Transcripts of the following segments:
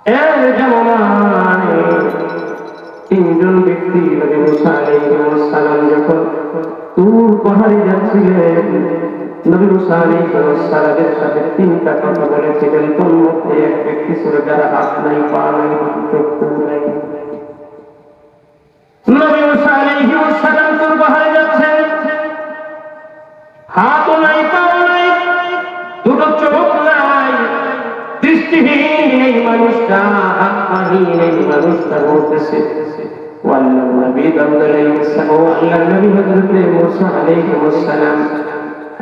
এর জামানায় তিনজন ব্যক্তি নবী মুসা আলাইহিস সালাম যখন তুর পাহাড়ে যাচ্ছিলেন, নবী মুসা আলাইহিস সালামের সাথে তিনটা কথা বলেছিলেন। তোর মধ্যে এক ব্যক্তি ছিল যারা হাত নাই, পা নাই, চক্ষু নাই। নবী মুসা আলাইহিস সালাম তুর পাহাড়ে যাচ্ছেন, হাতও নাই, পাও নাই, দুটো চোখ নাই, দৃষ্টিহীন এই মানুষটা, আত্মাহীন এই মানুষটা বলতেছে ওয়াল্লাহ নবী দাউদ আলাইহিস সালাম, আল্লাহর নবী হযরত মুসা আলাইহিস সালাম,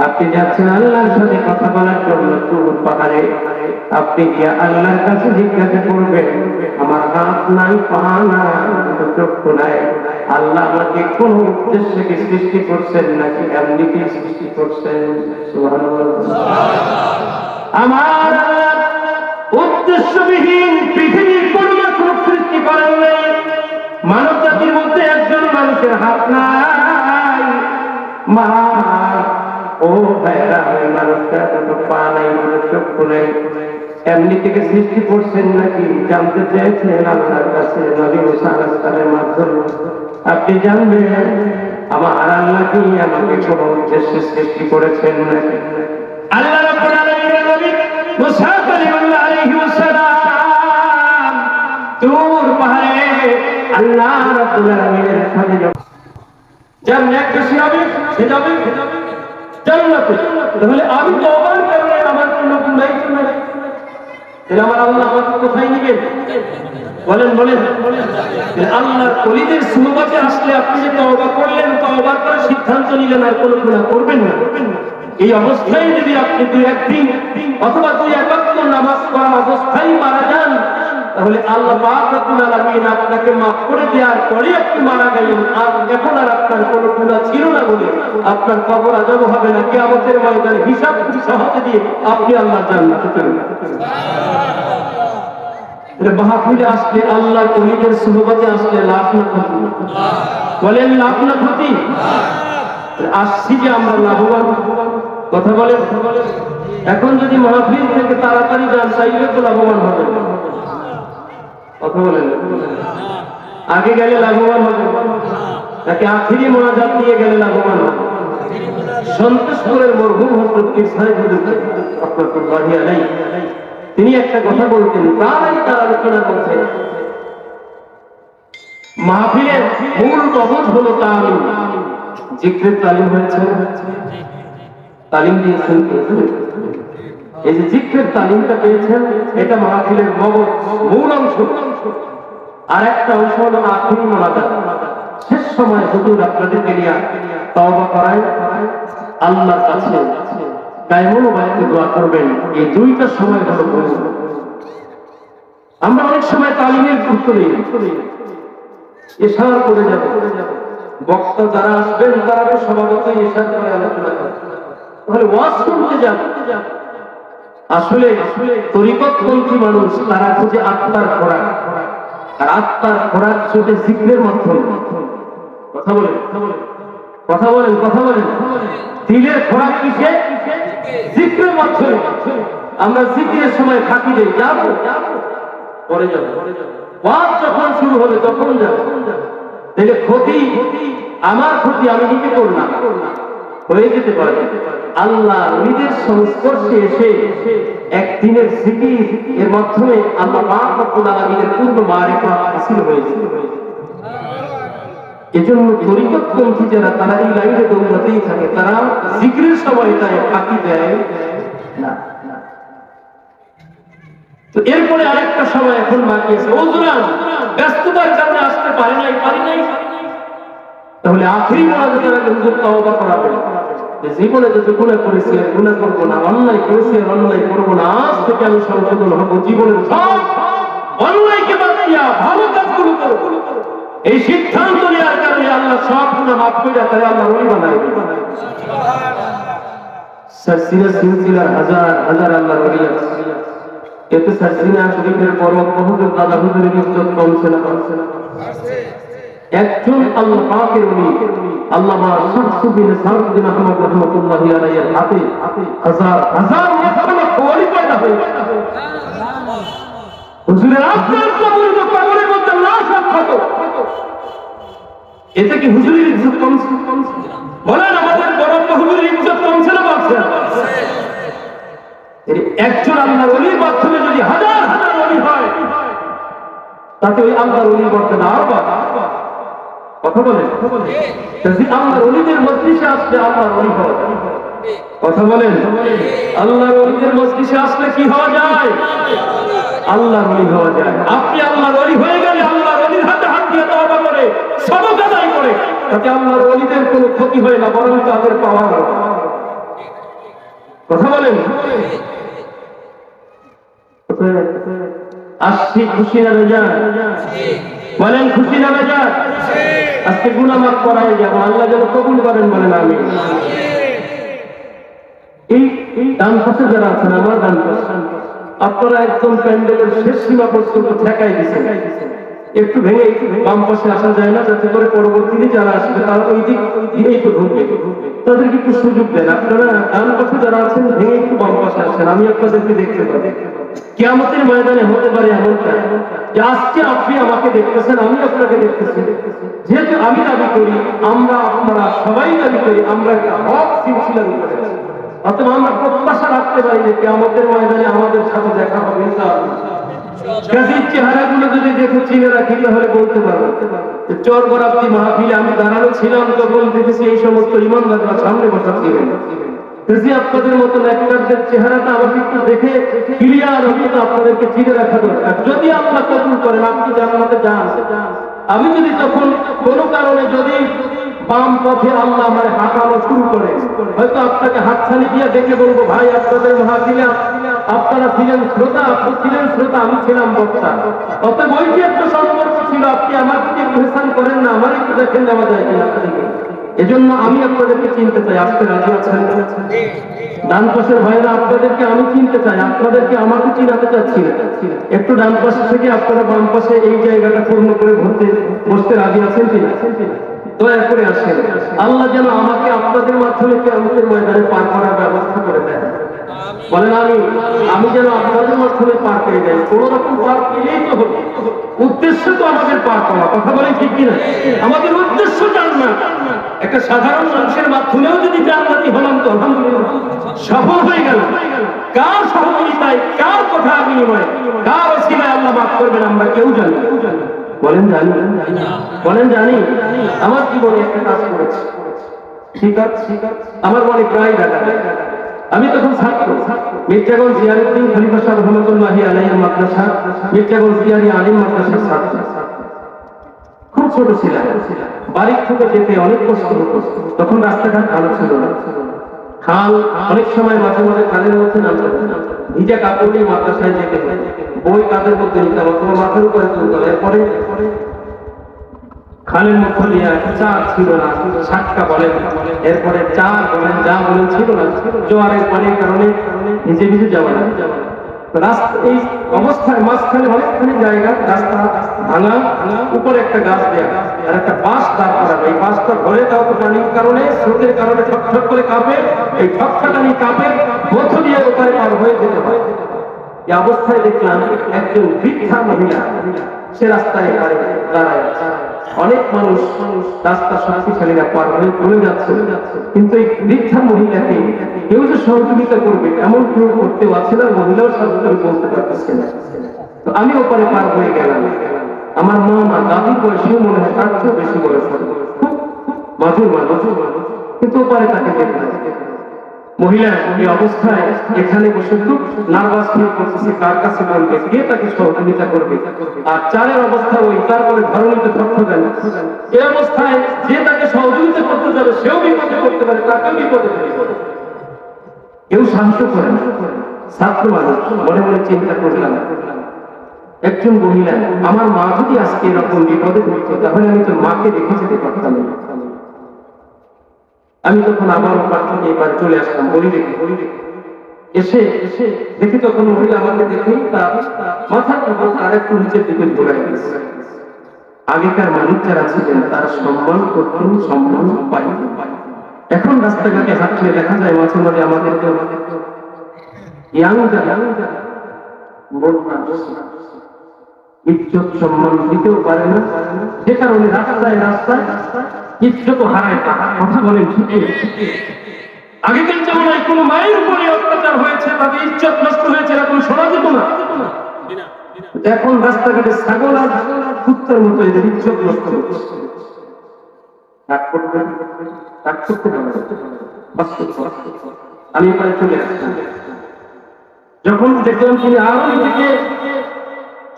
আপনি যাচ্ছেন আল্লাহর সাথে কথা বলার জন্য তুর পাহাড়ে। আপনি গিয়ে আল্লাহর কাছে জিজ্ঞাসা করবেন, আমার হাত নাই, পা নাই, চক্ষু নাই, আল্লাহ আমাকে কোন উদ্দেশ্যে কি সৃষ্টি করছেন নাকি এমনিতেই সৃষ্টি করছেন? সুবহানাল্লাহ। আমার আল্লাহ উদ্দেশ্যবিহীন পৃথিবীর কোন মাত্র সৃষ্টি করেন নাই। মানব জাতির মধ্যে একজন মানুষের হাত নাই, মা ও ভাইরা, ওই মানুষটা দুটো পা নাই, চক্ষু নাই, এমনি থেকে সৃষ্টি করছেন নাকি জানতে চেয়েছেন আল্লাহর কাছে নবী মুসা আলাইহিস সালামের মাধ্যমে। আপনি জানবেন আমার আল্লাহ কি আমাকে কোন উদ্দেশ্যে সৃষ্টি করেছেন নাকি? আল্লাহ রাব্বুল আলামিনের নবী মুসা কালিমুল্লাহ আলাইহিস সালাম তুর পাহাড়ে আল্লাহ রাব্বুল আলামিনের সাথে যার নেক বেশি হবে সে যাবে জান্নাতে। তাহলে আমি তওবার করলে আমার কোনো গুনাহ নাই, তাহলে আমার আল্লাহ আমাকে কোথায় নেবেন? বলেন বলেন। আল্লাহর ওলিদের সুহবতে আসলে আপনি যে তওবা করলেন, তওবার করে সিদ্ধান্ত নিলেন আর কোনো গুনাহ করবেন না, এই অবস্থায় যদি আপনি দুই একদিন অথবা দুই এক ওয়াক্ত নামাজ পড়া অবস্থায় মারা যান, তাহলে আল্লাহ পাক রব্বুল আলামিন আপনাকে মাফ করে দেওয়ার পরে আপনি মারা গেলেন, আর এখন আর আপনার কোনো গুনাহ ছিল না বলে আপনার কবর আযাব হবে না, কিয়ামতের ময়দানে হিসাব সহজে দিয়ে আপনি আল্লাহর জান্নাতে চলে যাবেন। মাহফিলে আসলে আল্লাহর ওলিদের সুহবতে আসলে লাভ না ক্ষতি? বলেন লাভ না ক্ষতি? আসছি যে আমরা লাভবান, কথা বলেন। এখন যদি মাহফিল থেকে তাড়াতাড়ি যান তাইলে তো লাভবান হবে, কথা বলেন। আগে গেলে লাভবান হবে নাকি আখিরি মোনাজাত নিয়ে গেলে লাভবান হবে? সন্তোষপুরের মরহুম হযরত পীর সাহেব হুজুর রাহমাতুল্লাহি আলাইহি তিনি একটা কথা বলতেন, প্রায় তার আলোচনার মধ্যে মাহফিলের মূল মগজ হলো তালিম, জিকিরের তালিম হয়েছে, তালিম দিয়েছেন। এই যে জিকিরের তালিমটা পেয়েছেন, এটা মাহফিলের মগজ মূল অংশ। আর একটা অংশ হলো আখিরি মোনাজাত, শেষ সময় হুজুর আপনাদেরকে নিয়ে তওবা করায় আল্লাহর কাছে কায়মুল বাইতে দোয়া করবেন। এই দুইটা সময় হলো মূল। আমরা অনেক সময় তালিমের গুরুত্ব নেই, ইশারা করে যাব, বক্তা যারা আসবেন তারা স্বভাবতই ইশারা করে আলোচনা করে, তাহলে ওয়াজ শুনতে যাব। আসলে তরিকতপন্থী মানুষ তারা খুঁজে আত্মার খোরাক, আর আত্মার খোরাক শুধু জিকিরের মাধ্যমে। কথা বলেন, কথা বলেন, কথা বলেন। দিলের খোরাক কিসে? জিকিরের মাধ্যমে। আমরা জিকিরের সময় ফাঁকি দেই, যাবো পরে যাবো, ওয়াজ যখন শুরু হবে তখন যাবো। তাহলে ক্ষতি, আমার ক্ষতি আমি নিজে করলাম, হয়ে যেতে পারে। আল্লাহ নিজের সংস্পর্শে এসে একদিনের জিকির এর মাধ্যমে আল্লাহ পাক রব্বুল আলামিনের পূর্ণ মারিফাত হাসিল হয়েছে। এজন্য তরিকতপন্থী যারা তারা এই লাইনে দৌড়াতেই থাকে, তারা জিকিরের সময় তাই ফাঁকি দেয় না। তো এরপরে আরেকটা সময় এখন বাকি আছে, ওজরান ব্যস্ততার কারণে আসতে পারি নাই। তাহলে আখিরি মোনাজাতের আগে হুজুর তওবা করাবেন, জীবনে যে গুনাহ করেছি আর গুনাহ করবো না, অন্যায় করেছি আর অন্যায় করবো না, আজ থেকে আমি সংশোধন হবো, জীবনের সব অন্যায়কে বাদ দিয়া ভালো কাজগুলো করবো। এই সিদ্ধান্ত নেওয়ার কারণে আল্লাহ সব গুনাহ মাফ করে তাই আল্লাহ ওলি বানায়। সিলসিলার হাজার হাজার আল্লাহর ওলি আছে, এতে সাজিনা শরীফের পরম বহুদূর দাদা হুজুরের ইজ্জত কমছে না? একজন আল্লাহ পাকের ওলি আল্লামা শামস বিন সাউদ আহমদ রাহমাতুল্লাহি আলাইহির হাতে হাজার হাজার লক্ষ লক্ষ ওলি পয়দা হয়েছে। হুজুরের আপনার কবরের মধ্যে লাশ রাখতো, এতে কি হুজুরের ইজ্জত কমছে? বলেন আমাদের বড় হুজুরের ইজ্জত কমছে না বাড়ছে? একজন আল্লাহর ওলির মাধ্যমে যদি হাজার হাজার ওলি হয়, তাতে ওই আল্লাহর ওলির মর্যাদা আরো বাড়ে। কথা বলেন, যদি আল্লাহর ওলিদের মজলিসে আসলে আল্লাহর ওলি হওয়া যায়। কথা বলেন, আল্লাহর ওলিদের মজলিসে আসলে কি হওয়া যায়? আল্লাহর ওলি হওয়া যায়। আপনি আল্লাহর ওলি হয়ে গেলে আল্লাহর ওলির হাতে হাত দিয়ে তওবা করে সদকা আদায় করে, তাতে আল্লাহর ওলিদের কোনো ক্ষতি হয় না, বরং তাদের পাওয়া হয়। কথা বলেন, আসছি খুশি না বেজার? বলেন খুশি না বেজার? আজকে গুনাহ মাফ করাই যাব, আল্লাহ যেন কবুল করেন, বলেন আমিন। এই ডান পাশে যারা আছেন, আমার ডান পাশে, আপনারা একদম প্যান্ডেলের শেষ সীমা পর্যন্ত ঠেকাই দিচ্ছেন। একটু ভেঙে বাম পাশে আসা যায় না, যাতে করে পরবর্তীতে যারা আসবে তারা ওই দিক দিয়েই তো ঢুকবে, তাদেরকে একটু সুযোগ দেন। আপনারা ডান পাশে যারা আছেন ভেঙে একটু বাম পাশে আসেন, আমি আপনাদেরকে দেখতে পাবো। কিয়ামতের ময়দানে হতে পারে এমনটা যে আজকে আপনি আমাকে দেখতেছেন, আমি আপনাকে দেখতেছি। যেহেতু আমি দাবি করি, আমরা আপনারা সবাই দাবি করি আমরা হক সিলসিলার উপরে আছি, অতএব আমরা প্রত্যাশা রাখতে পারি যে কিয়ামতের ময়দানে আমাদের সাথে দেখা হবে ইনশাআল্লাহ। কাজেই চেহারাগুলো যদি দেখে চিনে রাখি তাহলে বলতে পারবো চর বরাবরী মাহফিলে আমি দাঁড়ানো ছিলাম, তখন দেখেছি এই সমস্ত ইমানদাররা সামনে বসা ছিলেন। কাজেই আপনাদের মতন একটাদের চেহারাটা আমাকে একটু দেখে ক্লিয়ার অন্তত আপনাদেরকে চিনে রাখা দরকার। যদি আল্লাহ কবুল করেন আপনি জান্নাতে যান, আমি যদি তখন কোনো কারণে যদি বাম পথে আল্লাহ আমার হাঁটানো শুরু করে, হয়তো আপনাকে হাতছানি দিয়ে দেখে বলবো, ভাই আপনাদের মাহফিলে আপনারা ছিলেন শ্রোতা, আপনি ছিলেন শ্রোতা, আমি ছিলাম বক্তা। অতএব ওই যে একটা সম্পর্ক ছিল, আপনি আমার প্রতি একটু হেসান করেন না, আমার একটু দেখেন নেওয়া যায় কিনা। এজন্য আমি আপনাদেরকে চিনতে চাই, আসতে রাজি আছেন? ডান পাশের ভাইরা আপনাদেরকে আমি চিনতে চাই, আপনাদেরকে আমাকে চিনাতে চাচ্ছি না। একটু ডান পাশে থেকে আপনারা বাম পাশে এই জায়গাটা পূর্ণ করে বসতে রাজি আছেন কিনা? দয়া করে আসেন, আল্লাহ যেন আমাকে আপনাদের মাধ্যমে কিয়ামতের ময়দানে পার করার ব্যবস্থা করে দেন। বলেন আমি যেন আপনাদের মাধ্যমে পার পেয়ে যাই। কোন রকম পার পেলেই তো হলো, উদ্দেশ্য তো আমাদের পার করা। কথা বলে ঠিক কিনা? আমাদের উদ্দেশ্য জান্নাত। একটা সাধারণ মানুষের মাধ্যমেও যদি জান্নাতি হলাম তো আলহামদুলিল্লাহ, সফল হয়ে গেল। কার সহযোগিতায়, কার কথা বিনিময়ে, কার ওসিলায় আল্লাহ মাফ করবেন আমরা কেউ জানি না। বলেন জানি? বলেন জানি? আমার জীবনে একটা কাজ করেছে, ঠিক আছে, আমার মনে প্রায় দেখা যায়। আমি তখন ছাত্র, মির্জাগঞ্জ জিয়ারউদ্দিন খলিফা সাহেব রহমাতুল্লাহি আলাইহির মাদ্রাসা, মির্জাগঞ্জ জিয়ারি আলিম মাদ্রাসার ছাত্র। খুব ছোট ছিলাম, বাড়ি থেকে যেতে অনেক কষ্ট হতো। তখন রাস্তাঘাট ভালো ছিল না, খাল অনেক সময় মাঝে মাঝে খালের মধ্যে নামতাম, ভিজা কাপড় নিয়ে মাদ্রাসায় যেতে হয়, বই কাঁধের মধ্যে নিতাম অথবা মাথার উপরে তুলতাম। এরপরে খালের মধ্যে দিয়ে চার ছিল না, সাতটা বলেন, এরপরে চার বলেন, যা বলেন ছিল না, জোয়ারের পানির কারণে ভিজে ভিজে যাওয়া না। রাস্তা এই অবস্থায় মাঝখানে অনেকখানি জায়গা, রাস্তা ভাঙা, উপরে একটা গাছ দেয়া আর একটা বাঁশ দাঁড় করানো। এই বাঁশটা ধরে দাও তো পানির কারণে, স্রোতের কারণে ঠকঠক করে কাঁপে, এই ঠকঠকানি কাঁপের মধ্য দিয়ে ওপারে পার হয়ে যেতে হয়। এই অবস্থায় দেখলাম একজন বৃদ্ধা মহিলা সে রাস্তায় দাঁড়ায়। অনেক মানুষ রাস্তা শক্তিশালীরা পার হয়ে চলে যাচ্ছে, কিন্তু এই বৃদ্ধা মহিলাকে কেউ যে সহযোগিতা করবে এমন কেউ করতে পারছে না, মহিলাও সহযোগিতা বলতে পারতেছে না। তো আমি ওপারে পার হয়ে গেলাম। আমার মা আমার দাদির বয়সেও মনে হয় তার চেয়েও বেশি বয়স হবে, খুব মাঝুর মানুষ, কিন্তু ওপারে তাকে দেখলাম। মহিলা এই অবস্থায় এখানে বসে খুব নার্ভাস ফিল করতেছে, কার কাছে বলবে, কে তাকে সহযোগিতা করবে। আর চারের অবস্থা ওই, তারপরে ধরনীতে ঠকঠকানি। এই অবস্থায় যে তাকে সহযোগিতা করতে যাবে সেও বিপদে করতে পারে, তাকেও বিপদে ফেলে। কেউ সাহায্য করে না, ছাত্র মানুষ মনে মনে চিন্তা করলাম, একজন মহিলা, আমার মা যদি আজকে এরকম বিপদে পড়তো তাহলে আমি তো মাকে রেখে যেতে পারতাম না। আমি তখন আবার প্রার্থনা এবার চলে আসলাম, বলি রেখে এসে দেখি তখন মহিলা আমাকে দেখেই তার মাথার উপর আর একটু নিচের দিকে ঘোরাই গেছে। আগেকার মানুষ যারা ছিলেন তারা সম্মান করতেন, সম্মান পাই। এখন রাস্তাঘাটে হাঁটলে দেখা যায় মাঝে মাঝে আমাদেরকে ইয়াং যারা ইজ্জত সম্মান দিতেও পারে না, যে কারণে রাস্তায় রাস্তায় ইজ্জত হারায়। কথা বলেন ঠিক? আগেকার জামানায় কোনো মায়ের উপরে অত্যাচার হয়েছে, তাদের ইজ্জত নষ্ট হয়েছে, এরকম শোনা যেত না। এখন রাস্তাঘাটে ছাগল আর কুত্তার মতো এদের ইজ্জত নষ্ট হচ্ছে। আমি এবারে চলে আসলাম, যখন দেখলাম তিনি আরো নিজেকে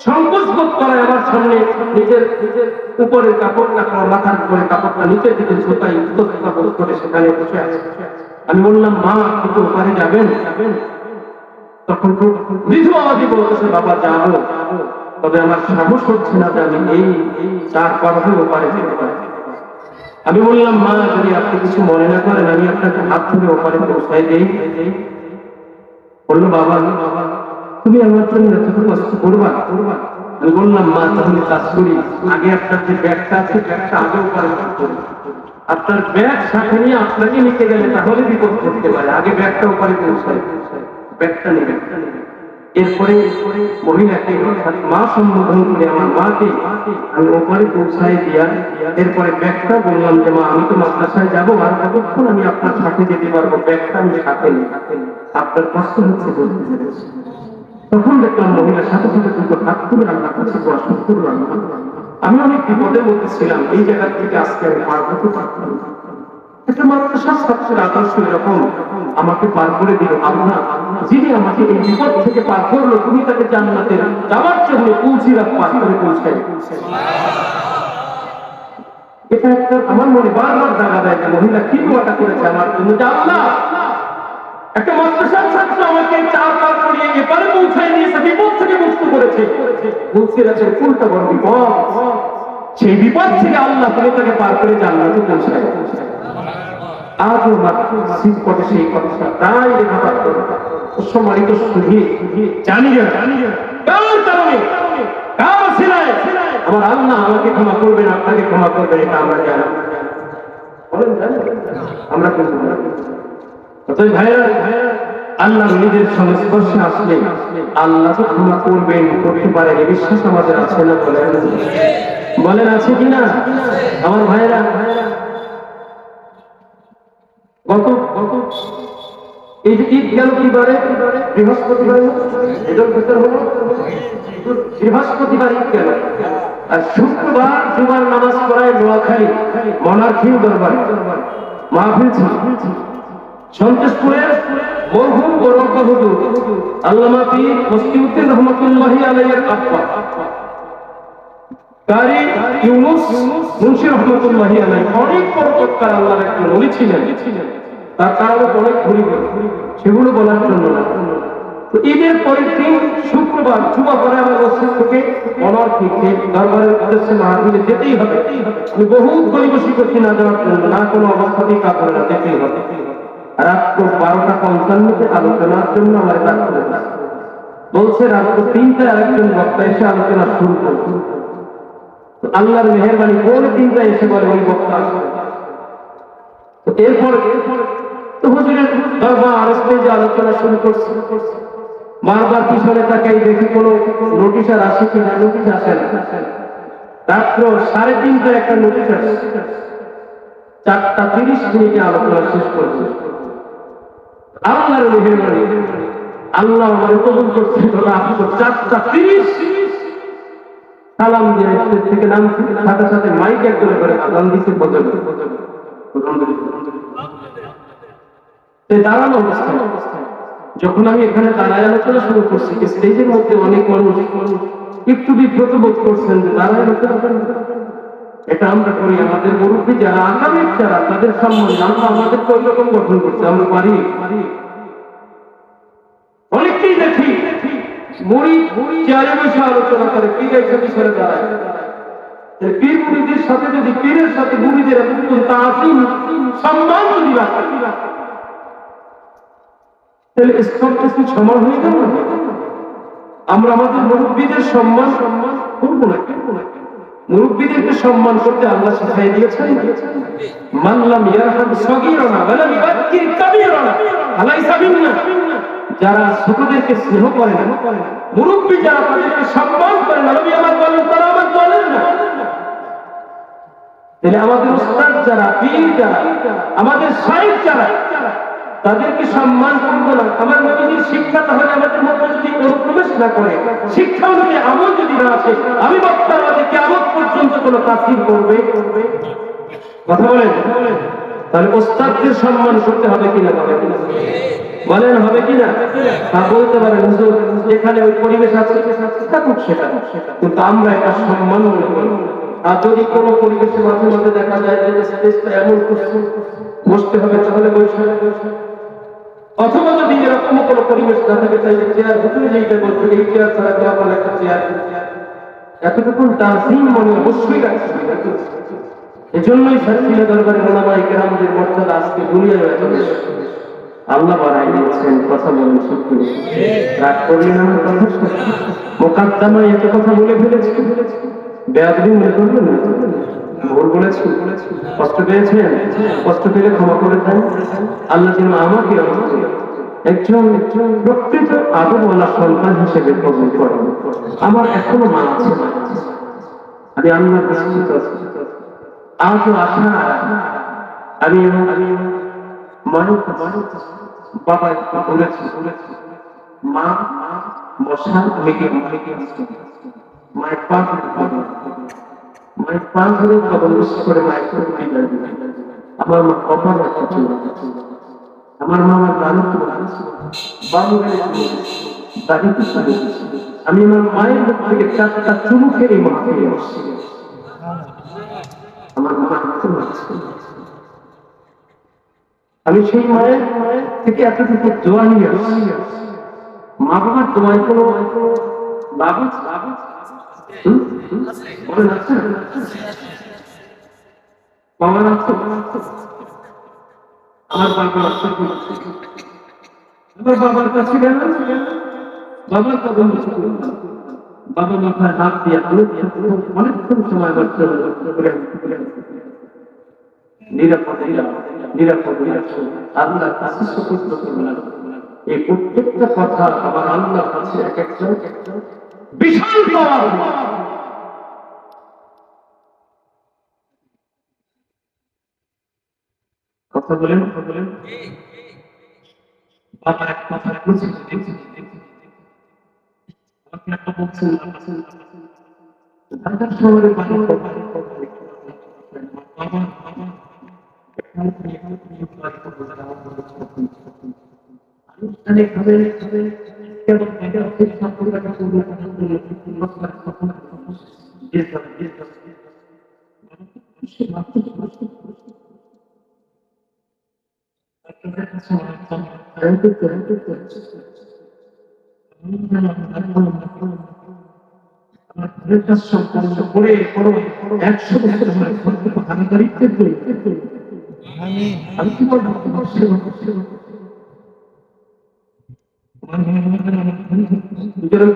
সংকোচ বোধ করায় আমার সামনে নিজের উপরের কাপড়টা, মাথার উপরে কাপড়টা নিচের দিকে ঝোঁকাই বোধ করে সেখানে বসে আছে। আমি বললাম, মা আপনি তো ওপারে যাবেন? তখন খুব মৃদু আওয়াজে বলতেছে, বাবা যাবো, তবে আমার সাহস হচ্ছে না যে আমি এই 4 পার হয়ে ওপারে যেতে পারি। আমি বললাম, মা যদি আপনি কিছু মনে না করেন আমি আপনাকে হাত ধরে ওপারে পৌঁছাই দেই। বললো, বাবা তুমি আমার জন্য এতটুকু কষ্ট করবা? আমি বললাম, মা তাহলে কাজ করি, আগে আপনার যে ব্যাগটা আছে ব্যাগটা আগে ওপারে করুন। আপনার ব্যাগ সাথে নিয়ে আপনাকে নিতে গেলে তাহলে বিপদ করতে পারে, আগে ব্যাগটা ওপারে পৌঁছাই, ব্যাগটা নেবে। এরপরে মহিলাকে মা সম্বোধন করে আমার মাকে আমি ওপারে পৌঁছাই দিয়া এরপরে ব্যাগটা বললাম যে, মা আমি তো মাদ্রাসায় যাবো, আর কতক্ষণ আমি আপনার সাথে যেতে পারবো, ব্যাগটা আমি সাথে নিই, আপনার কষ্ট হচ্ছে বলতে পেরেছি। তখন দেখলাম মহিলার সাথে সাথে দুটো হাত তুলে আল্লাহর কাছে দোয়া শুরু করলাম। আমি অনেক বিপদের মধ্যে ছিলাম, এই জায়গা থেকে আজকে আমি পার হতে পারতাম না। একটা মাদ্রাসার ছাত্রের আদর্শ এরকম আমাকে পার করে দিল। আল্লাহ যিনি আমাকে এই বিপদ থেকে পার করলো, তুমি তাকে জান্নাতে যাওয়ার জন্য কুলসিরাত পার করে পৌঁছাই। এটা একটা আমার মনে বারবার জায়গা দেয় যে মহিলা কি দোয়াটা করেছে আমার জন্য, যে আল্লাহ একটা মাদ্রাসার ছাত্র আমাকে 4 পার করিয়ে এপারে পৌঁছাই নিয়েছে, বিপদ থেকে মুক্ত করেছে। কুলসিরাতের ফুলটা বড় বিপদ, সেই বিপদ থেকে আল্লাহ তুমি তাকে পার করে জান্নাতে পৌঁছায়। আজও মাত্র সেই কথা তাই রেখাপাত করে। সম্মানিত সুধী, জানি না কার কারণে কার ছিলায় আমার আল্লাহ আমাকে ক্ষমা করবেন, আপনাকে ক্ষমা করবেন, এটা আমরা জানি। বলেন আমরা কিন্তু ভাইরা আল্লাহ নিজের সংস্পর্শে আসলে আল্লাহ তো ক্ষমা করবেন, করতে পারেন, এই বিশ্বাস আমাদের আছে না? বলেন আছে কিনা আমার ভাইরা? গত এই যে ঈদ গেল কি বারে? বৃহস্পতিবার। এটার ভিতর হলো বৃহস্পতিবার ঈদ গেল, আর শুক্রবার জুমার নামাজ পড়ায় নোয়াখালী মনার্থী দরবার মাহফিল ছিল। সন্তোষপুরের মরহুম গৌরব হুজুর আল্লামা পীর মসকিউদ্দিন রহমতুল্লাহি আলাইহির আব্বা কারি ইউনুস মুন্সি রহমতুল্লাহি আলাইহি অনেক পরোপকার আল্লাহর একজন ওলি ছিলেন। তার কারণে অনেক ঘুরি সেগুলো বলার জন্য না। তো ঈদের পরের দিন শুক্রবার জুমা পরে আমার মসজিদ থেকে অনার্থী দরবারের উদ্দেশ্যে মাহফিলে যেতেই হবে। আমি বহুত গরিবসী করছি না যাওয়ার জন্য, না কোনো অবস্থাতেই কাপড়ে না, যেতেই হবে। রাত 12:55 আলোচনার জন্য আমার ডাক করে বলছে, রাত 3টায় আরেকজন বক্তা এসে আলোচনা শুরু করছে। আল্লাহর মেহেরবানি পৌনে 3টায় এসে বলে ওই বক্তা আসবে। এরপর তো হুজুরের দরবার স্টেজে আলোচনা শুরু করছে। বারবার পিছনে তাকাই দেখি কোনো নোটিশ আর আসে কিনা, নোটিশ আসে না। রাত্র 3:30টায় একটা নোটিশ আসে, 4:30 আলোচনা শেষ করছে। আল্লাহর মেহেরবানি আল্লাহ আমার কবুল করছে। 4:30 সালাম দিয়ে স্টেজ থেকে নামছে, সাথে সাথে মাইক একজনে করে আজান দিতে বদলে দাঁড়ানো অবস্থায়। যখন আমি এখানে দাঁড়ায় আলোচনা শুরু করছি, স্টেজের মধ্যে অনেক মানুষ একটু বিব্রত বোধ করছেন যে দাঁড়ায় আলোচনা করেন। এটা আমরা করি, আমাদের মুরব্বী যারা আগামী যারা তাদের সম্মান আমরা আমাদেরকে ওই রকম গঠন করতে আমরা পারি। অনেককেই দেখি মুড়ি চেয়ারে বসে আলোচনা করে, পীরের সাথে সরে দাঁড়ায়। পীর মুড়িদের সাথে যদি পীরের সাথে মুড়িদের তাসিম সম্মান যদি রাখে তাহলে সব কিছু সমান হয়ে গেল। আমরা আমাদের মুরব্বীদের সম্মান করবো না, মুরব্বীদেরকে সম্মান করতে আল্লাহ শিখাই দিয়েছেন। মানলাম ইয়ারহাম সগীরানা ওয়া লাম ইউযাক্কির কাবীরানা আলাইসা মিন্না। যারা ছোটদেরকে স্নেহ করে না, মুরব্বী যারা তাদেরকে সম্মান করে না, নবী আমার বলেন তারা আমার বলেন না। তাহলে আমাদের উস্তাদ যারা, পীর যারা, আমাদের শাইখ যারা, তাদেরকে সম্মান করবো না। আমার নবীর শিক্ষা তাহলে আমাদের মধ্যে যদি প্রবেশ না করে, শিক্ষা অনুযায়ী আমল যদি না আসে, আমি বক্তার মাঝে কিয়ামত পর্যন্ত কোনো তাসির করবে? কথা বলেন। তাহলে ওস্তাদদের সম্মান করতে হবে কিনা? বলেন হবে কিনা? তা বলতে পারেন হুজুর যেখানে ওই পরিবেশ আছে থাকুক সেটা, কিন্তু আমরা এটা সম্মান মনে করি। আর যদি কোনো পরিবেশে মাঝে মাঝে দেখা যায় যে স্টেজটা এমন বসতে হবে, তাহলে বসে। অথবা যদি এরকম কোনো পরিবেশ না থাকে, তাইলে চেয়ার হুজুর যেটা বলবে এই চেয়ার ছাড়া কেউ বলে একটা চেয়ার, এতটুকু তাজিম মনে অবশ্যই রাখতে হবে। এজন্যই সার্কিলা দরবারে ওলামায়ে কেরামদের মর্যাদা আজকে দুনিয়ায় এত বেশি আল্লাহ বাড়াই দিয়েছেন। কথা বলেন সত্যি? রাগ করলেন আমার কথা? মোকাদ্দমায় এত কথা বলে ফেলেছি, বেয়াদবি মনে করবেন না? ভুল বলেছি, কষ্ট পেয়েছেন? কষ্ট পেলে ক্ষমা করে দেন। আল্লাহ যেন আমাকে একজন প্রকৃত আদরওয়ালা সন্তান হিসেবে কবুল করেন। আমার এখনো মা আছে, আমি আল্লাহর কাছে আজও আশা আমি বাবা বলেছি, মা বসা মায়ের পা ধরে কবল করে মায়ের আমার মা কপাল রাখা ছিল, আমার মা আমার গানও বাবু দাঁড়িয়ে আমি আমার মায়ের মুখ থেকে 4টা চুমু খেয়ে মা ফিরে আসছি। আমার মা আমি সেই মায়ের থেকে এতটুকু দোয়া নিয়ে আসছি। মা বাবার দোয়ায় কোনো লাভ বলেন আছে? বাবার আছে? আমার বাবা আছে? আমার বাবার কাছে গেল, বাবার কদম বাবা মাথায় হাত দিয়ে অনেকক্ষণ সময় আল্লাহর কাছে সুপুর্দ করলাম। এই প্রত্যেকটা কথা আমার আল্লাহর কাছে এক একটা বিশাল পাওয়া। কথা বলেন, বাবা এক কথা বলছেন, ঢাকার শহরে বাড়ি আনুষ্ঠানিকভাবে কেবল সম্পন্ন করে 100 বছর আমি দায়িত্ব আমি কি বলবো?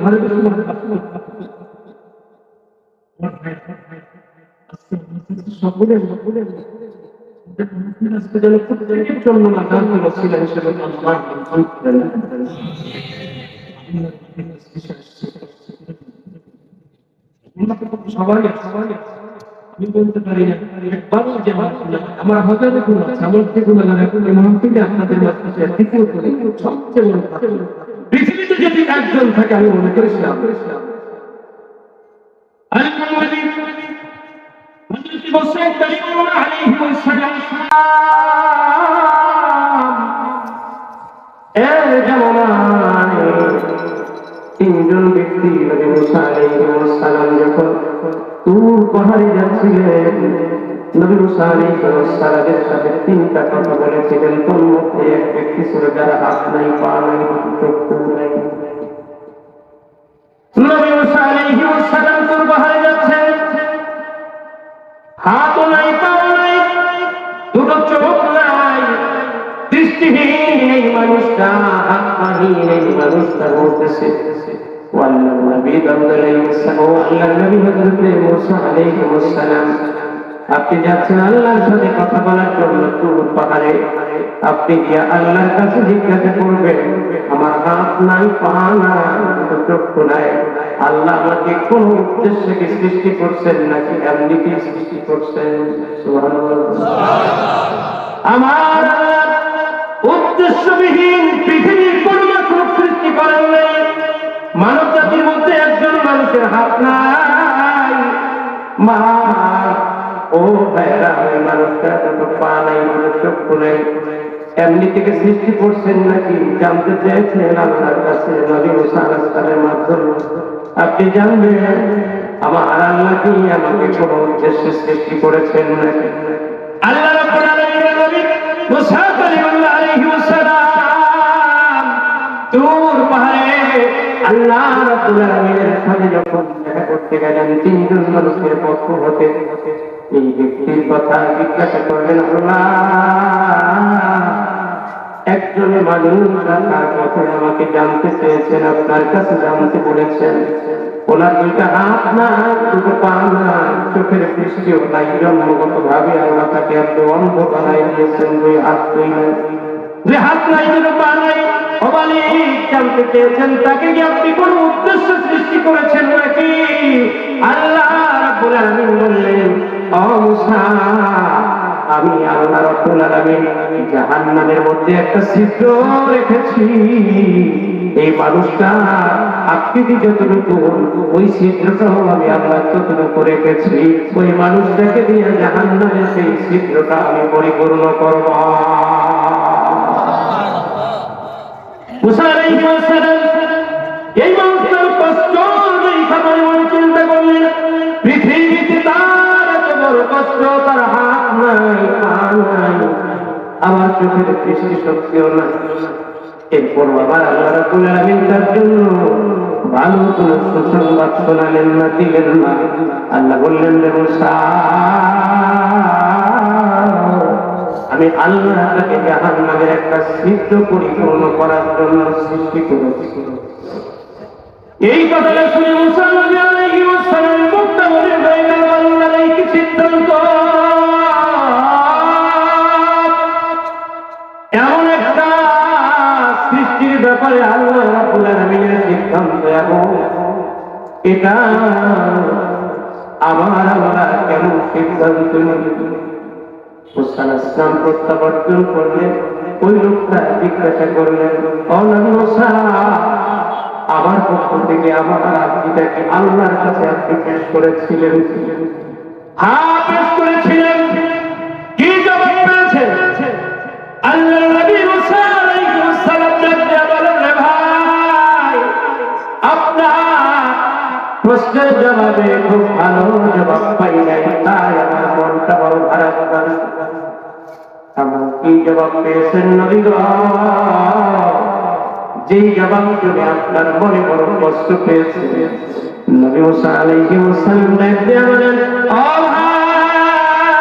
ঘরে সকলের জন্য না জানতে পারছিলেন হিসেবে সবাই আমি বলতে পারি না আমার হাজারে গুণ আছে, আমার যে গুণ মহাপীঠে আপনাদের মাঝে দ্বিতীয় করে সবচেয়ে বড় পৃথিবীতে যদি একজন থাকে আমি মনে করেছিলাম তিনজন ব্যক্তি নবী মুসা আলাইহিস সালাম যখন তুর পাহাড়ে যাচ্ছিলেন, নবী মুসা আলাইহিস সালামের সাথে 3টা কথা বলেছিলেন। তোর মধ্যে এক ব্যক্তি ছিল যার হাত নাই, পা নাই, চক্ষু নাই। নবী মুসা আলাইহিস সালাম তুর পাহাড়ে যাচ্ছেন, হাতও নাই, পাও নাই, দুটো চোখ নাই, দৃষ্টিহীন এই মানুষটা, আত্মাহীন এই মানুষটা বলতেছে ওয়াল্লাহ নবী আপনি যাচ্ছেন আল্লাহর সাথে কথা বলার জন্য তুর পাহাড়ে, আপনি গিয়া আল্লাহর কাছে জিজ্ঞাসা করবেন, আমার হাত নাই, পা নাই, চক্ষু নাই, আল্লাহ আমাকে কোন উদ্দেশ্যে কি সৃষ্টি করছেন নাকি এমনিতে সৃষ্টি করছেন? সুবহানাল্লাহ। আমার আল্লাহ উদ্দেশ্যবিহীন পৃথিবীর কোন মাখলুক সৃষ্টি করেন নাই। মানব জাতির মধ্যে একজন মানুষের হাত নাই, মা ও ভাইরা, ওই মানুষটা দুটো পা নাই, চক্ষু নাই, এমনি থেকে সৃষ্টি করছেন নাকি জানতে চেয়েছেন আল্লাহর কাছে নবী মুসা আলাইহিস সালামের মাধ্যমে। আপনি জানবেন আমার আল্লাহ কি আমাকে কোন উদ্দেশ্যে সৃষ্টি করেছেন নাকি? আল্লাহ রাব্বুল আলামিনের নবী মুসা কালিমুল্লাহ আলাইহিস সালাম তুর পাহাড়ে আল্লাহ রাব্বুল আলামিনের সাথে যখন দেখা করতে গেলেন, তিনজন মানুষের পক্ষ হতে এই ব্যক্তির কথা জিজ্ঞাসা করলেন, আল্লাহ একজন মানুষ আপনার কথায় আমাকে জানতে চেয়েছেন, আপনার কাছে জানতে বলেছেন, ওনার দুইটা হাত না, দুটো পা না, চোখের দৃষ্টিও নাই, জন্মগত ভাবে আল্লাহ তাকে এত অন্ধ বানাই দিয়েছেন, দুই হাত দুই নাই, দুই হাত নাই, দুটো পা নাই, জানতে চেয়েছেন তাকে কি আপনি কোন উদ্দেশ্য সৃষ্টি করেছেন নাকি? আল্লাহ রাব্বুল আলামিন বললেন, ও মুসা, আমি আল্লাহ রাব্বুল আলামিন জাহান্নামের মধ্যে একটা ছিদ্র রেখেছি, এই মানুষটা আকৃতি যতটুকু, ওই ছিদ্রটাও আমি আল্লাহ ততটুকু রেখেছি, ওই মানুষটাকে দিয়ে জাহান্নামের সেই ছিদ্রটা আমি পরিপূর্ণ করব। মুসা আলাইহিস সালাম এই মানুষটার কষ্ট দেখা পরিমাণ চিন্তা করলেন, পৃথিবীতে তার এত বড় কষ্ট, তার হাত নাই, পা নাই, আমার চোখের দৃষ্টি শক্তিও নাই, এরপর আবার আল্লাহ রাব্বুল আলামিন তার জন্য ভালো কোন সুসংবাদ শোনালেন না, দিলেন না। আল্লাহ বললেন, মুসা, আমি আল্লাহ তাকে জাহান্নামের একটা ছিদ্র পরিপূর্ণ করার জন্য সৃষ্টি করেছি। এই কথাটা শুনে মুসা আলাইহিস সালাম মুক্ত হয়ে গেলেন, আল্লাহর এই কি সিদ্ধান্ত! এমন একটা সৃষ্টির ব্যাপারে আল্লাহ রাব্বুল আলামিনের সিদ্ধান্ত, এবং এটা আমার আল্লাহ কেমন সিদ্ধান্ত নিলেন? মুসা আলাইহিস সালাম প্রত্যাবর্তন করলেন, ওই লোকটা জিজ্ঞাসা করলেন, ও নবী মুসা, আমার পক্ষ থেকে আমার আব্দটাকে আল্লাহর কাছে আপনি পেশ করেছিলেন? হ্যাঁ, পেশ করেছিলেন। কি জবাব পেয়েছেন? আল্লাহর নবী মুসা আলাইহিস সালাম বলেন, রে ভাই, আপনার প্রশ্নের জবাবে খুব ভালো জবাব পাই নাই, তাই আমার মনটা বড় ভারাক্রান্ত। এমন কি জবাব পেয়েছেন নবী গো, যেই জবাব শুনে আপনার মনে বড় কষ্ট পেয়েছে? নবী মুসা আলাইহিস সালাম বলেন, ও ভাই,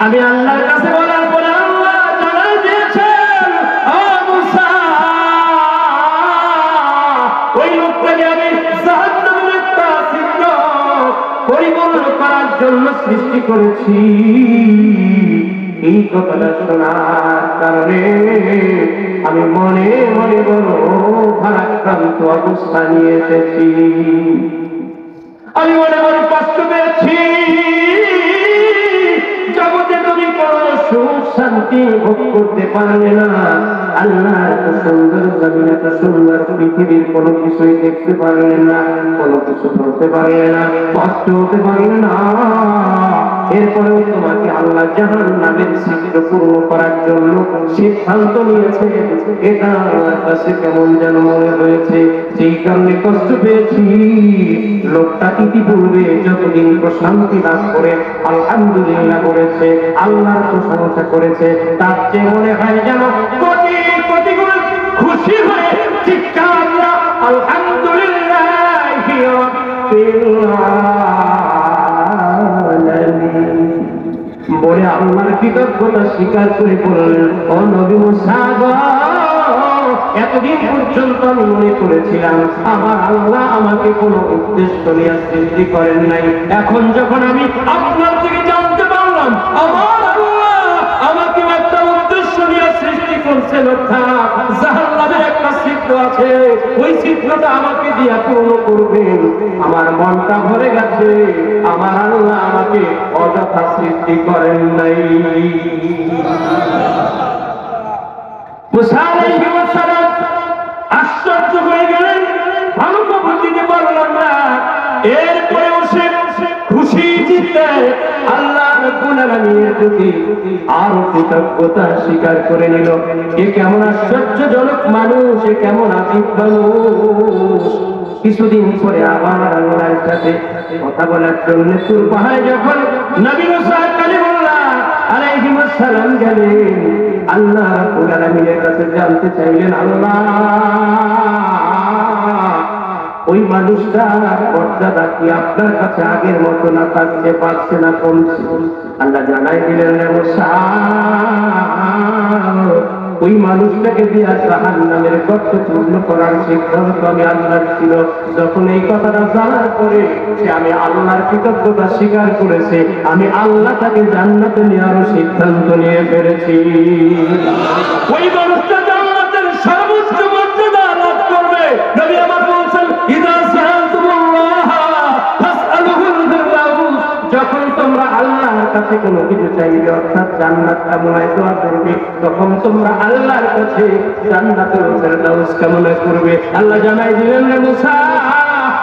আমি আল্লাহর কাছে বলার পরে আল্লাহ জানাই দিয়েছেন, ও মুসা, ওই লোকটাকে আমি জাহান্নামের একটা ছিদ্র পরিপূর্ণ করার জন্য সৃষ্টি করেছি। এই কথাটা শোনার কারণে আমি মনে মনে বড় ভারাক্রান্ত অবস্থা নিয়ে এসেছি, আমি মনে মনে কষ্ট পেয়েছি। জগতে তুমি কোন সুখ শান্তি ভোগ করতে পারলে না, আল্লাহ এত সুন্দর জমিন, এত সুন্দর পৃথিবীর কোনো কিছুই দেখতে পারলেন না, কোনো কিছু করতে পারলে না, কষ্ট হতে পারলে না। এরপরেও তোমাকে আল্লাহ জাহান্নামের ছিদ্র পূর্ণ করার জন্য সিদ্ধান্ত নিয়েছে, এটা আমার কাছে কেমন যেন মনে হয়েছে, সেই কারণে কষ্ট পেয়েছি। লোকটা ইতিপূর্বে যতদিন প্রশান্তি লাভ করে আলহামদুলিল্লাহ করেছে, আল্লাহর প্রশংসা করেছে, তার চেয়ে মনে হয় যেন কোটি কোটি গুণ খুশি হয়ে চিৎকার আলহামদুলিল্লাহ বলে আল্লাহর কৃতজ্ঞতা স্বীকার করে বললেন, ও নবী মুসা, এতদিন পর্যন্ত আমি মনে করেছিলাম আমার আল্লাহ আমাকে কোনো উদ্দেশ্য নিয়ে সৃষ্টি করেন নাই, এখন যখন আমি আপনার থেকে জানতে পারলাম আমার আল্লাহ আমাকে করছে অর্থাৎ জাহান্নামের একটা ছিদ্র আছে, ওই ছিদ্রটা আমাকে দিয়া পূর্ণ করবেন। আমার মনটা ভরে গেছে, আমার আল্লাহ আমাকে অযথা সৃষ্টি করেন নাই। মুসা আলাইহিস সালাম আশ্চর্য হয়ে গেলেন, ভালো খবর দিতে পারলাম না। এরপরেও সে খুশি চিত্তে আল্লাহ রাব্বুল আলামিনের প্রতি আরো কৃতজ্ঞতা স্বীকার করে নিল। এ কেমন আশ্চর্যজনক মানুষ, এ কেমন আজীব মানুষ। কিছুদিন পরে আবার আল্লাহর সাথে কথা বলার জন্য তুর পাহাড়ে যখন নবী মুসা কালিমুল্লাহ আলাইহিস সালাম গেলেন, আল্লাহ রাব্বুল আলামিনের কাছে জানতে চাইলেন, আল্লাহ ওই মানুষটার মর্যাদা কি আপনার কাছে আগের মতো না থাকতে পারছে না কমছে? আল্লাহ জানাই দিলেন, মুসা ওই মানুষটাকে দিয়া জাহান্নামের গর্ত পূর্ণ করার সিদ্ধান্ত আমি আল্লাহর ছিল। যখন এই কথাটা জানার পরে সে আমি আল্লাহর কৃতজ্ঞতা স্বীকার করেছে, আমি আল্লাহ তাকে জান্নাতে নেওয়ার সিদ্ধান্ত নিয়ে ফেলেছি। ওই মানুষটা জান্নাতের সর্বোচ্চ মর্যাদা লাভ করবে। নবী আমার বলছেন, ইদা সাআলতুমুল্লাহ ফাসআলুহুল ফিরদাউস, যখন তোমরা আল্লাহর কাছে কোনো কিছু চাইবে অর্থাৎ জান্নাত কামনায় দোয়া করবে, তখন তোমরা আল্লাহর কাছে জান্নাতুল ফিরদাউস কামনা করবে। আল্লাহ জানাই দিলেন, মুসা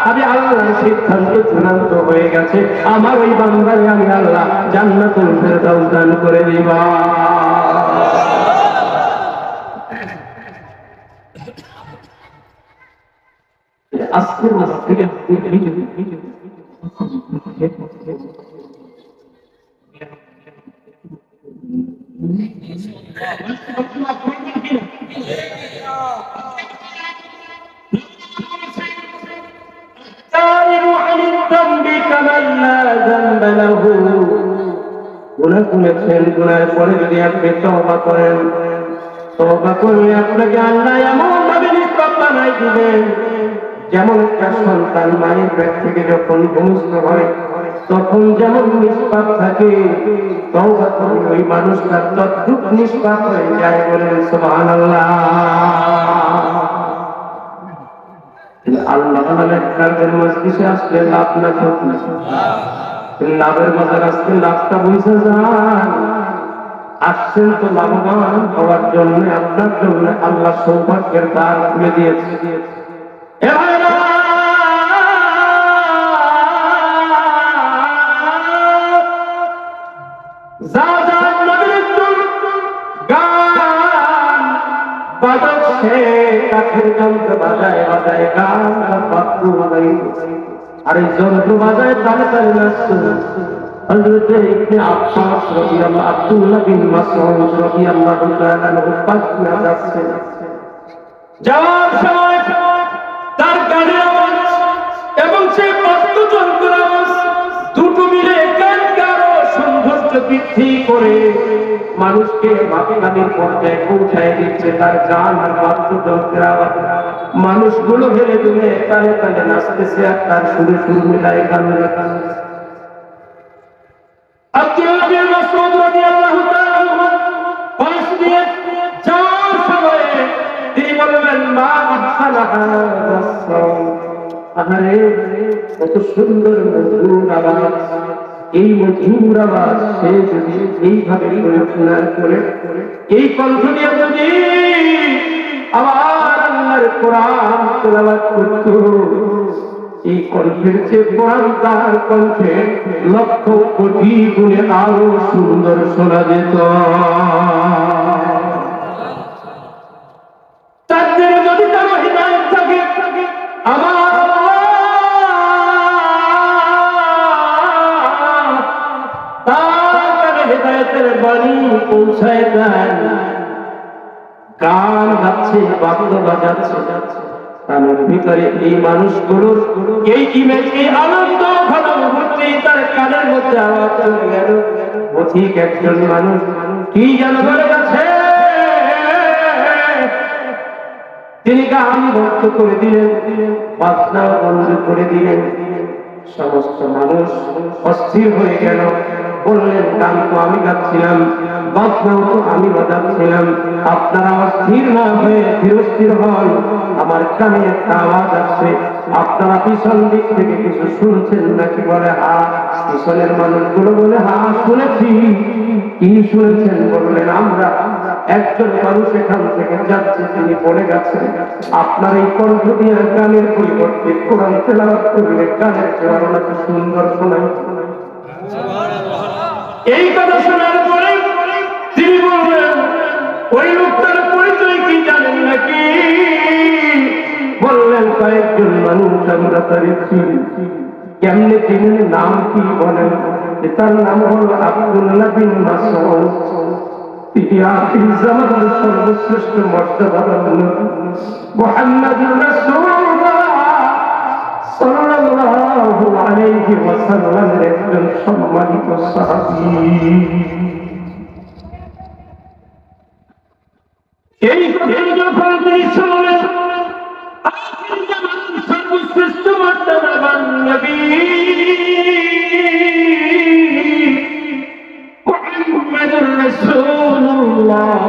আমি আল্লাহর সিদ্ধান্ত চূড়ান্ত হয়ে গেছে, আমার ওই বান্দারে আমি আল্লাহ জান্নাতুল ফিরদাউস দান করে দিব। আজকের থেকে গুনাহ করেছেন, গুনাহের পরে যদি আপনি তওবা করেন, তওবা করলে আপনাকে আল্লাহ এমন ভাবে নিষ্পাপ বানাই দিবেন, যেমন একটা সন্তান মায়ের পেট থেকে যখন ভূমিষ্ঠ হয় তখন যেমন নিষ্পাপ থাকে, তওবা করলে ওই মানুষটা তদ্রূপ নিষ্পাপ হয়ে যায়। বলেন সুবহানাল্লাহ। আল্লাহ তাআলার মজলিসে আসলে লাভ না ক্ষতি, লাভের বাজার আসলে লাভটা বুঝে যান। আসছেন তো লাভবান হওয়ার জন্য, আপনার জন্য আল্লাহ সৌভাগ্যের দ্বার খুলে দিয়েছে। কাঠের যন্ত্র বাজায় বাজায় গান, বাদ্য বাজায় আর এই যন্ত্র বাজায় তালে তালে নাচছে। হযরত ইবনে আব্বাস রাদিয়াল্লাহু আব্দুল্লাহ বিন মাসউদ রাদিয়াল্লাহু তাআলা আনহু পাশে যাচ্ছে, যাওয়ার সময় তার গানের আওয়াজ এবং সেই বাদ্যযন্ত্রের আওয়াজ দুটো মিলে গানকে আরো সৌন্দর্য বৃদ্ধি করে মানুষকে মাতলামির পর্যায়ে পৌঁছায় দিচ্ছে। তার গান আর বাদ্যযন্ত্রের আওয়াজ মানুষগুলো হেলে দুলে তালে তালে নাচতেছে আর তার সুরে সুর মিলায় গান গান। আব্দুল্লাহ বিন মাসউদ রাদিয়াল্লাহু তাআলা আনহু পাশ দিয়ে যাওয়ার সময় তিনি বললেন, মা আহসানা হাযা সাউত, আহারে কত সুন্দর মধুর আওয়াজ, এই মধুর আওয়াজ সে যদি এইভাবে শোনার করে এই কণ্ঠ দিয়ে যদি আবার আল্লাহর কোরআন তেলাওয়াত করত, এই কণ্ঠের চেয়ে কোরআন তার কণ্ঠে লক্ষ কোটি গুণে আরো সুন্দর শোনা যেত। তাদের যদি তার হিদায়াত থাকে, আমার তার হিদায়াতের বাণী পৌঁছায় দেন। গান গাচ্ছে, বাদ্য বাজাচ্ছে, তার ভিতরে এই মানুষগুলোর এই ইমেজ, এই আনন্দ ঘনমূর্তি তার কানের মধ্যে আওয়াজ চলে গেল। পথিক একজন মানুষ কি যেন বলে গেছে, তিনি গান বন্ধ করে দিলেন, বাজনা বন্ধ করে দিলেন। সমস্ত মানুষ অস্থির হয়ে গেল। বললেন গান তো আমি গাচ্ছিলাম, বাজনাও তো আমি বাজাচ্ছিলাম, আপনারা স্থির না হয়ে ধীরস্থির হন, আমার কানে একটা আওয়াজ আসছে, আপনারা পিছন দিক থেকে কিছু শুনছেন নাকি? বলে হ্যাঁ। পিছনের মানুষগুলো বলে হ্যাঁ শুনেছি। কি শুনেছেন? বললেন আমরা একজন মানুষ এখান থেকে যাচ্ছে, তিনি পড়ে গেছেন, আপনার এই কণ্ঠ দিয়ে গানের পরিবর্তে কোরআন তেলাওয়াত করলে গানের চেহারা সুন্দর শোনায়। এই কথা শোনার পরে তিনি বললেন ওই লোকটার পরিচয় কি জানেন নাকি? বললেন কয়েকজন মানুষ আমরা তারে চিনি। কেমনে চিনেন? নাম কি? বলেন তার নাম হলো আব্দুল্লাহ বিন মাসউদ। তিনি আখির জামানার সর্বশ্রেষ্ঠ মর্যাদাবান নবী মুহাম্মদুর রাসূলুল্লাহ সাল্লাল্লাহু আলাইহি ওয়াসাল্লামের একজন সম্মানিত সাহাবী। এই কথা যখন তিনি শুনলেন, আখির জামানার সর্বশ্রেষ্ঠ মর্যাদাবান নবী মুহাম্মদুর রাসূলুল্লাহ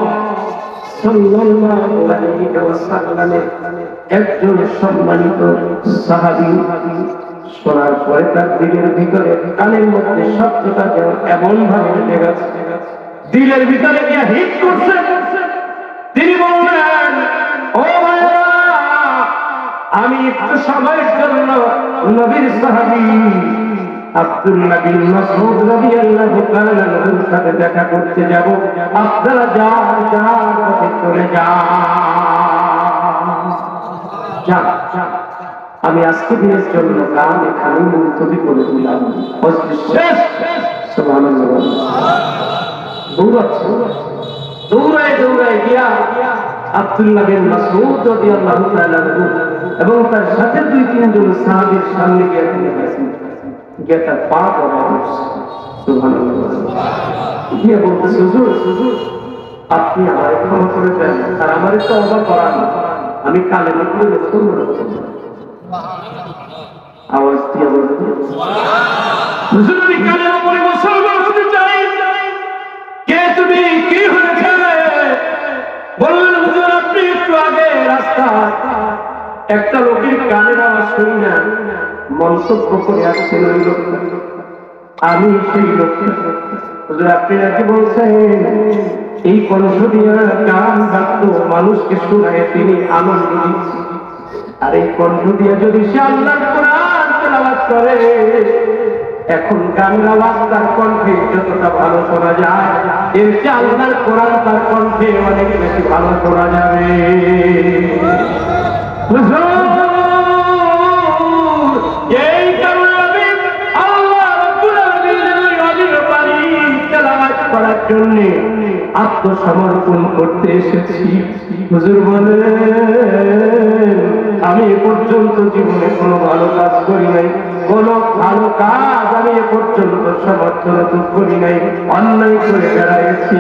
সাল্লাল্লাহু আলাইহি ওয়াসাল্লামের একজন সম্মানিত সাহাবী শোনার পরে তার দিলের ভিতরে, কানের মধ্যে শব্দটা যেন এমন ভাবে লেগে গেছে, দিলের ভিতরে গিয়ে হিট করছে। তিনি বললেন ও ভাইরা, আমি একটু সময়ের জন্য নবীর সাহাবী আব্দুল্লাহ বিন মাসউদ রাদিয়াল্লাহু তাআলা আনহুর সাথে দেখা করতে যাব, আপনারা যান, যান, পথে চলে যান। আমি আজকে দিনের জন্য গান এখানে মুলতবি করে দিলাম। সুবহানাল্লাহ। দৌড়ায় দৌড়ায় গিয়া আব্দুল্লাহ বিন মাসউদ রাদিয়াল্লাহু তাআলা আনহু এবং তার সাথে দুই তিনজন সাহাবীর সামনে গিয়ে তিনি গেছেন, গিয়ে তার পা ধরা। সুবহানাল্লাহ। গিয়ে বলতেছে হুজুর আপনি আমার ক্ষমা করে দেন, আর আমার তো অবাক করান, আমি কালে মধ্যে আওয়াজ দিয়ে বলতে হুজুর আমি কালে পরে মুসলমান হতে চাই। কে তুমি? কি হয়েছে? বললেন হুজুর আপনি একটু আগে রাস্তা একটা লোকের কানের আওয়াজ শুনি না মন্তব্য করে আসছেন ওই লোকটা, আমি সেই লোকটা। হুজুর আপনি নাকি বলছেন এই কণ্ঠ দিয়ে গান বাদ্য মানুষকে শোনায় তিনি আনন্দ দিচ্ছে, আর এই কণ্ঠ দিয়ে যদি সে আল্লাহর কোরআন তেলাওয়াত করে, এখন গানের আওয়াজ তার কণ্ঠে যতটা ভালো শোনা যায়, এর চেয়ে আল্লাহর কোরআন তার কণ্ঠে অনেক বেশি ভালো শোনা যাবে। এই কারণে আমি আল্লাহ রাব্বুল আলামিনের ওয়াজিব বাণী তেলাওয়াত করার জন্য আত্মসমর্পণ করতে এসেছি। হুজুর বলেন আমি এ পর্যন্ত জীবনে কোনো ভালো কাজ করি নাই, কোনো ভালো কাজ আমি এ পর্যন্ত সমর্থন করি নাই, অন্যায় করে বেড়াইছি,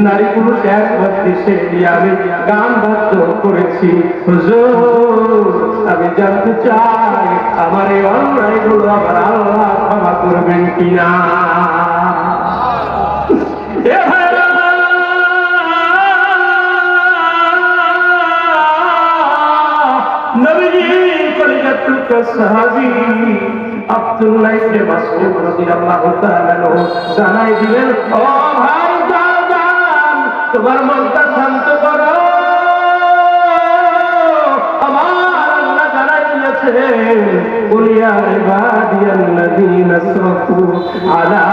নারী পুরুষ এক মধ্যে সে দিয়ে আমি গান বাদ্য করেছি। হুজুর আমি জানতে চাই আমার এই অন্যায়গুলো আমার আল্লাহ ক্ষমা করবেন কিনা? সাহাবী আব্দুল্লাহ ইবনে মাসউদ রাদিয়াল্লাহু তাআলা জানাই দিলেন ও ভাই যান, তোমার মনটা শান্ত করো, আমার আল্লাহ জানাই দিয়েছেন কুল ইয়া ইবাদিয়াল্লাযীনা আসরাফু আলা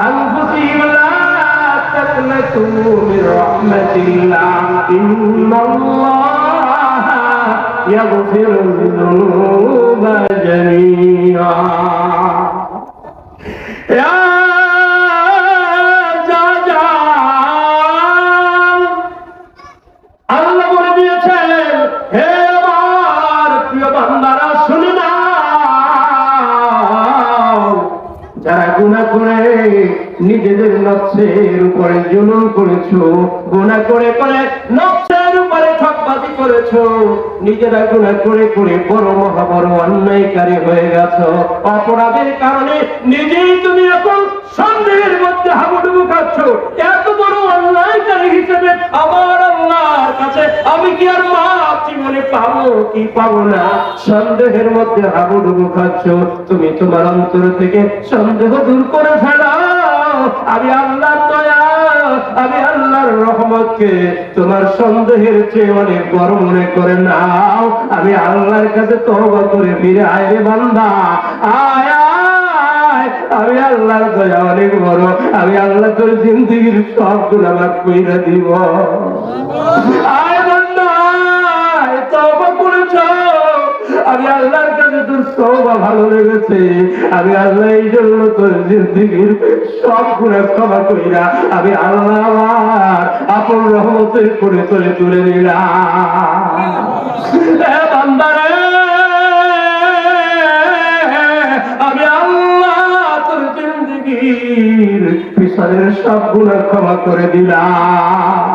আনফুসিহিম লা তাকনাতু মির রাহমাতিল্লাহ ইন্নাল্লাহা ইয়াগফিরু যুনুবা জামিআ। আল্লাহ বলে দিয়েছেন হে আমার প্রিয় বান্দারা শুনে নাও, যারা গুনাহ করে নিজেদের নফসের উপরে জুলুম করেছো, গুনাহ করে করে নফসের উপরে ঠকবাজি করেছো, নিজেরা গুনাহ করে করে বড় মহাবড় অন্যায়কারী হয়ে গেছো। অপরাধের কারণে নিজেই তুমি এখন সন্দেহের মধ্যে হাবুডুবু খাচ্ছ। এত বড় অন্যায়কারী হিসেবে আমার আল্লাহর কাছে আমি কি আর মাপ জীবনে পাবো কি পাবো না, সন্দেহের মধ্যে হাবুডুবু খাচ্ছ। তুমি তোমার অন্তর থেকে সন্দেহ দূর করে ফেলাও। আমি আল্লাহর দয়া, আমি আল্লাহর রহমতকে তোমার সন্দেহের চেয়ে অনেক বড় মনে করে নাও। আমি আল্লাহর কাছে তওবা করে ফিরে আয় রে বান্দা, আয় আয়। আমি আল্লাহর দয়া অনেক বড়, আমি আল্লাহ তোর জিন্দেগীর সব গুনাহ মাফ কইরা দিব। আয় বান্দা, আয়, তওবা করেছ। আমি আল্লাহর কাছে তোর তওবা ভালো লেগেছে। আমি আল্লাহ এই জন্য তোর জিন্দেগীর সব গুনাহ ক্ষমা কইরা আমি আল্লাহ আমার আপন রহমতের করে তোরে তুলে নিলাম। বান্দা রে, আমি আল্লাহ তোর জিন্দেগীর পিছনের সব গুনাহ ক্ষমা করে দিলাম।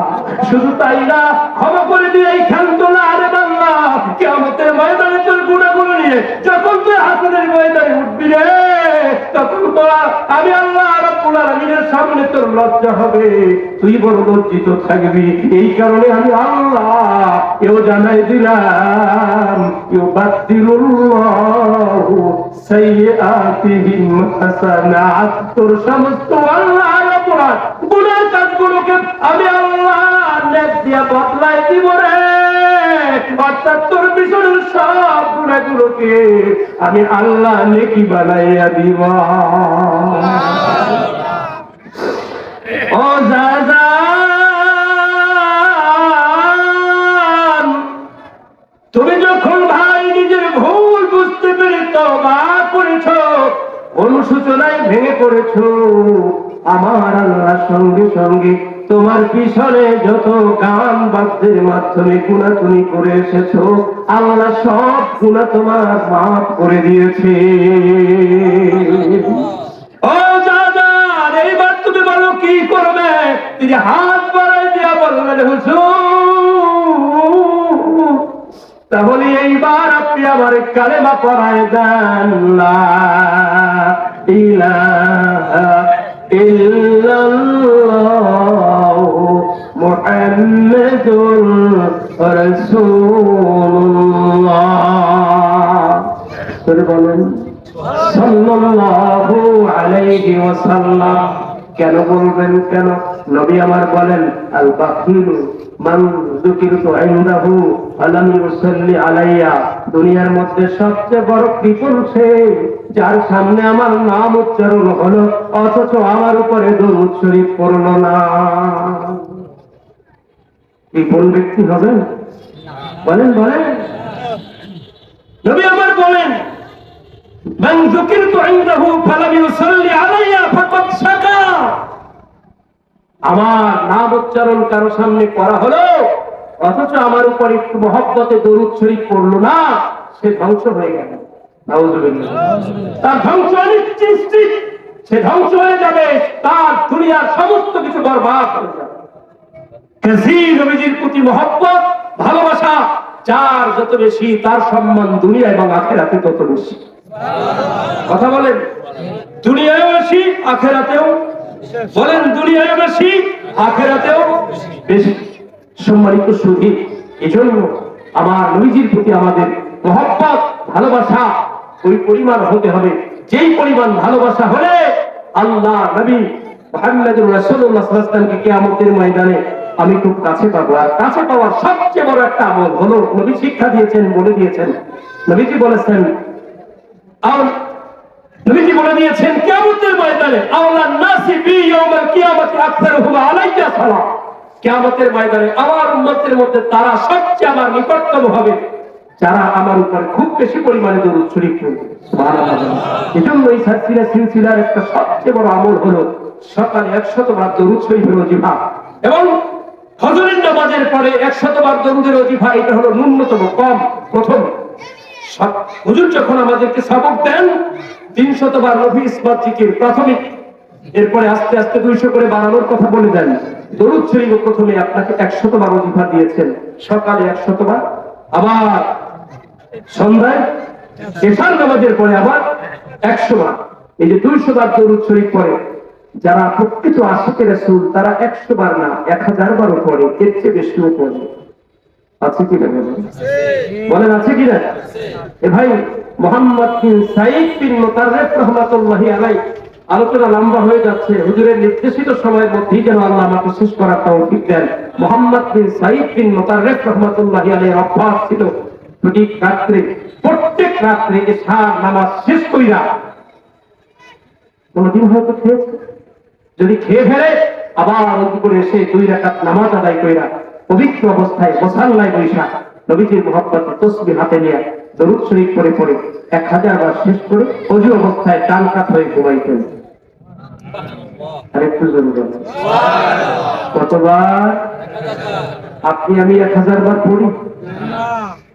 শুধু তাই না, ক্ষমা করে দিয়ে ক্ষান্ত না রে বান্দা, কিয়ামতের ময়দানে তোর গুনাহগুলো নিয়ে যখন তুই হাসরের ময়দানে উঠবি রে, তখন তো আমি আল্লাহ রাব্বুল আলামিনের সামনে তোর লজ্জা হবে, তুই বড় লজ্জিত থাকবি। এই কারণে আমি আল্লাহ এও জানাই দিলাম, ইউবাদদিলুল্লাহু সাইয়্যাতিহিম হাসানাত। তোর সমস্ত আল্লাহর অপরাধ গুনাহ কাজগুলোকে আমি আল্লাহ নেক দিয়া বদলাই দিব রে। অর্থাৎ তোর পিছনের সব গুনাহগুলোকে আমি আল্লাহ নেকি বানাইয়া দিব। ও জাযান, তুমি যখন ভাই নিজের ভুল বুঝতে পেরে তওবা করেছো, অনুশোচনায় ভেঙে পড়েছো, আমার আল্লাহ সঙ্গে সঙ্গে তোমার পিছনে যত গান বাদ্যের মাধ্যমে গুনাহ তুমি করে এসেছো, আল্লাহ সব গুনাহ তোমার মাফ করে দিয়েছে। ও জাযান, এইবার তুমি বলো কি করবে? তিনি হাত বাড়াই দিয়া বললেন, হুজুর, তাহলে এইবার আপনি আমার কালেমা পড়ায় দেন, লা ইলাহা ইল্লাল্লাহু মুহাম্মাদুর রাসূলুল্লাহ। তোরে বলেন সাল্লাল্লাহু আলাইহি ওয়াসাল্লাম। কেন বলবেন? কেন? নবী আমার বলেন, আল বাখিলু মান যুকিরতু ইনদাহু ফালাম ইউসাল্লি আলাইয়া। দুনিয়ার মধ্যে সবচেয়ে বড় কৃপণ সে, যার সামনে আমার নাম উচ্চারণ হলো অথচ আমার উপরে দরুদ শরীফ পড়লো না। কৃপণ ব্যক্তি হবেন? বলেন বলেন। নবী আমার বলেন, মান যুকিরতু ইনদাহু ফালাম ইউসাল্লি আলাইয়া ফাকাদ শাকা। আমার নাম উচ্চারণ কারো সামনে করা হলো অথচ আমার উপর একটু মহব্বতে দরুদ শরীফ পড়লো না, সে ধ্বংস হয়ে গেল। নাউযুবিল্লাহ। তার ধ্বংস নিশ্চিত, সে ধ্বংস হয়ে যাবে, তার দুনিয়ার সমস্ত কিছু বরবাদ হয়ে যাবে। নবীজির প্রতি মহব্বত ভালোবাসা যার যত বেশি, তার সম্মান দুনিয়া এবং আখিরাতে তত বেশি। কথা বলেন, দুনিয়ায়ও বেশি আখিরাতেও। বলেন, দুনিয়ায় বেশি আখিরাতেও বেশি। সম্মানিত সুধী, এজন্য আমার নবীজির প্রতি আমাদের মহব্বত ভালোবাসা ওই পরিমাণ হতে হবে, যেই পরিমাণ ভালোবাসা হলে আল্লাহ নবী মুহাম্মদুর রাসূলুল্লাহ সাল্লাল্লাহু আলাইহি ওয়াসাল্লামকে কিয়ামতের ময়দানে আমি খুব কাছে পাবো। আর কাছে পাওয়ার সবচেয়ে বড় একটা আমল হলো, নবী শিক্ষা দিয়েছেন, বলে দিয়েছেন, নবীজি বলেছেন, নবীজি বলে দিয়েছেন, কিয়ামতের ময়দানে আওলান নাসি বি ইয়াউমাল কিয়ামতি আকসারুহুম আলাইয়া সালাত। কিয়ামতের ময়দানে আমার উম্মতের মধ্যে তারা সবচেয়ে আমার নিকটতম হবে যারা আমার উপর খুব বেশি পরিমাণে দরুদ শরীফ পড়বে। সুবহানাল্লাহ। এজন্য এই সিলসিলার একটা সবচেয়ে বড় আমল হলো সকালে 100 বার দরুদ শরীফের ওজিফা এবং ফজরের নামাজের পরে 100 বার দরুদের ওজিফা। এটা হলো ন্যূনতম কম প্রথম। হুজুর যখন আমাদেরকে সবক দেন 300 বার নফি ইসবাত জিকির প্রাথমিক, এরপরে আস্তে আস্তে 200 করে বাড়ানোর কথা বলে দেন। দরুদ শরীফ প্রথমে আপনাকে 100 বার ওজিফা দিয়েছেন, সকালে 100 বার, আবার সন্ধ্যায় এশার নামাজের পরে আবার 100 বার। এই যে 200 বার দরুদ শরীফ পড়ে যারা প্রকৃত আশিকে রাসূল, তারা 100 বার না 1000 বারও পড়ে, এর চেয়ে বেশিও পড়ে। আছে কি না বলেন, আছে কি না? এ ভাই মোহাম্মদ বিন সাঈদ বিন মুতাররিফ রাহমাতুল্লাহি আলাইহি, আলোচনা লম্বা হয়ে যাচ্ছে, হুজুরের নির্দেশিত সময়ের মধ্যেই যেন আল্লাহ আমাকে শেষ করার তৌফিক দেন। মোহাম্মদ বিন সাঈদ বিন মুতাররিফ রাহমাতুল্লাহি আলাইহির অভ্যাস ছিল ঠিক রাত্রে, প্রত্যেক রাত্রে এশার নামাজ শেষ কইরা, কোনদিন হয়তো খেয়েছে, যদি খেয়ে ফেলে আবার ওযু করে এসে 2 রাকাত নামাজ আদায় কইরা পবিত্র অবস্থায় মুসাল্লায় বৈশা নবীজির মুহাব্বতে তাসবিহ হাতে নিয়ে দরুদ শরীফ পড়ে পড়ে 1000 বার শেষ করে ওযু অবস্থায় ডান কাত হয়ে ঘুমাইতেন। আরেকটু জোরে বলুন সুবহানাল্লাহ। কতবার? আপনি আমি 1000 বার পড়ি?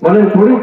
বলেন পড়ি?